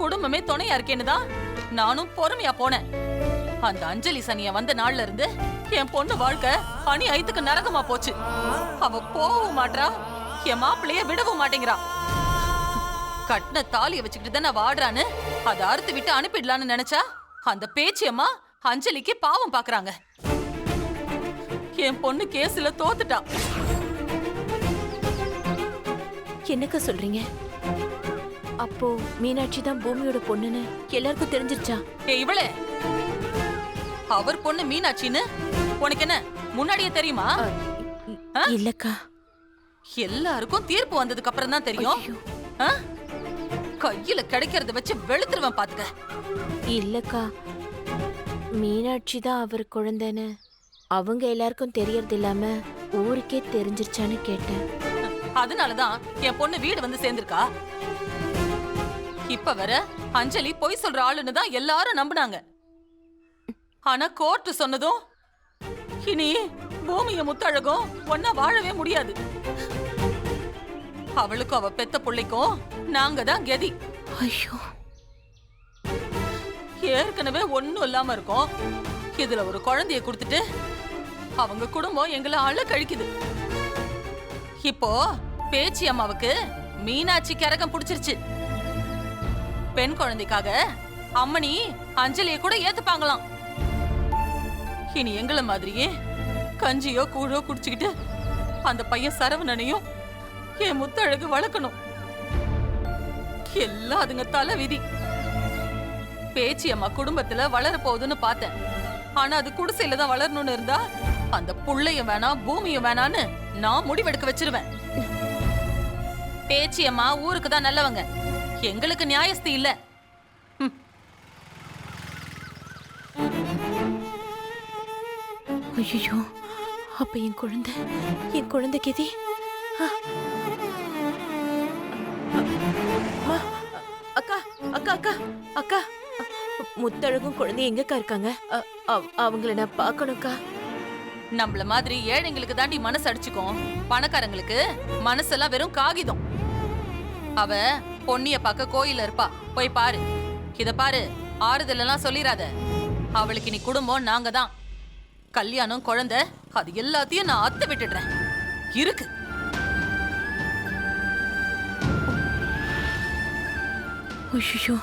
குடும்பமே துணையா இருக்கேன்னு தான் நானும் பொறுமையா போனேன். அந்த அஞ்சலி சனிய வந்த நாள்ல இருந்து என் பொண்ணு வாழ்க்கை அநியாயத்துக்கு நரகமா போச்சு. அவ போகவும் மாட்றா, என் மாப்பிள்ளைய விடவும் மாட்டேங்கிறா. கட்டின தாலிய வச்சுக்கிட்டு தானே வாடுறான்னு அதை அறுத்து விட்டு அனுப்பிடலான்னு நினைச்சா அந்த பேச்சியம்மா அஞ்சலிக்கு பாவம் பாக்குறாங்க. என் பொண்ணு கேஸ்ல தோத்துட்டா. என்னக்கா சொல்றீங்க? அப்போ மீனாட்சி தான் பூமியோட பொண்ணுன்னு எல்லாருக்கும் தெரிஞ்சிருச்சா? இவளே, அவர் பொண்ணு மீனாட்சின்னு உனக்கு என்ன முன்னாடியே தெரியுமா? இல்லக்கா, எல்லாருக்கும் தீர்ப்பு வந்ததுக்கு அப்புறம் தான் தெரியும். கையில கிடைக்கிறத வச்சு வெளுத்துருவேன் பாத்துக்க. இல்லக்கா, மீனாட்சி தான் அவர் குழந்தைன்னு அவங்க எல்லாருக்கும் தெரியறது இல்லாம ஊருக்கே தெரிஞ்சிருச்சான்னு கேட்டேன். அதனாலதான் என் பொண்ணு வீடு வந்து சேர்ந்திருக்கா. இப்ப வர அஞ்சலி பொய் சொல்ற ஆளுன்னு தான் எல்லாரும் நம்பினாங்க. ஆனா கோர்ட் சொன்னதும் இனி பூமிய முத்தழகும் ஒன்னா வாழவே முடியாது. அவளுக்கும் அவ பெத்த பிள்ளைக்கும் நாங்க தான் கதி. ஐயோ, ஏற்கனவே ஒண்ணும் இல்லாம இருக்கோம். இதுல ஒரு குழந்தைய கொடுத்துட்டு அவங்க குடும்பம் எங்களை அழ கழிக்குது. இப்போ பேச்சி அம்மாவுக்கு மீனாட்சி கரகம் பிடிச்சிருச்சு. பெண் குழந்தைக்காக அம்மனி அஞ்சலிய கூட ஏத்துப்பாங்களாம். இனி எங்களை மாதிரியே கஞ்சியோ கூழோ குடிச்சுக்கிட்டு அந்த பையன் சரவணனையும் என் முத்தழகு வளர்க்கணும். எல்லாம் அதுங்க தலை விதி. பேச்சி அம்மா குடும்பத்துல வளர போகுதுன்னு பார்த்தேன். ஆனா அது குடிசையில தான் வளரணும்னு இருந்தா அந்த புள்ளையும் வேணாம் பூமியும் வேணான்னு நான் முடிவெடுக்க வச்சிருவேன். பேச்சி அம்மா ஊருக்கு தான் நல்லவங்க, எங்களுக்கு நியாயஸ்தி இல்ல. ஐயோ, அப்ப என் குழந்தை கெதி. அக்கா அக்கா அக்கா அக்கா, முத்தழகும் குழந்தை எங்கக்கா இருக்காங்க? அவங்கள நான் பார்க்கணும்க்கா. நம்மள மாதிரி ஏழைங்களுக்கு தாண்டி மனசு அடிச்சுக்கும், பணக்காரங்களுக்கு மனசெல்லாம் வெறும் காகிதம். அவ பொன்னிய பார்க்க கோயில இருப்பா, போய் பாரு. இத பாரு, ஆறுதல் எல்லாம் சொல்லிராத. அவளுக்கு நீ குடும்பம் நாங்க தான். கல்யாணம் குழந்தை அது எல்லாத்தையும் நான் அத்தை விட்டுடுறேன். இருக்கு. ஐயோ,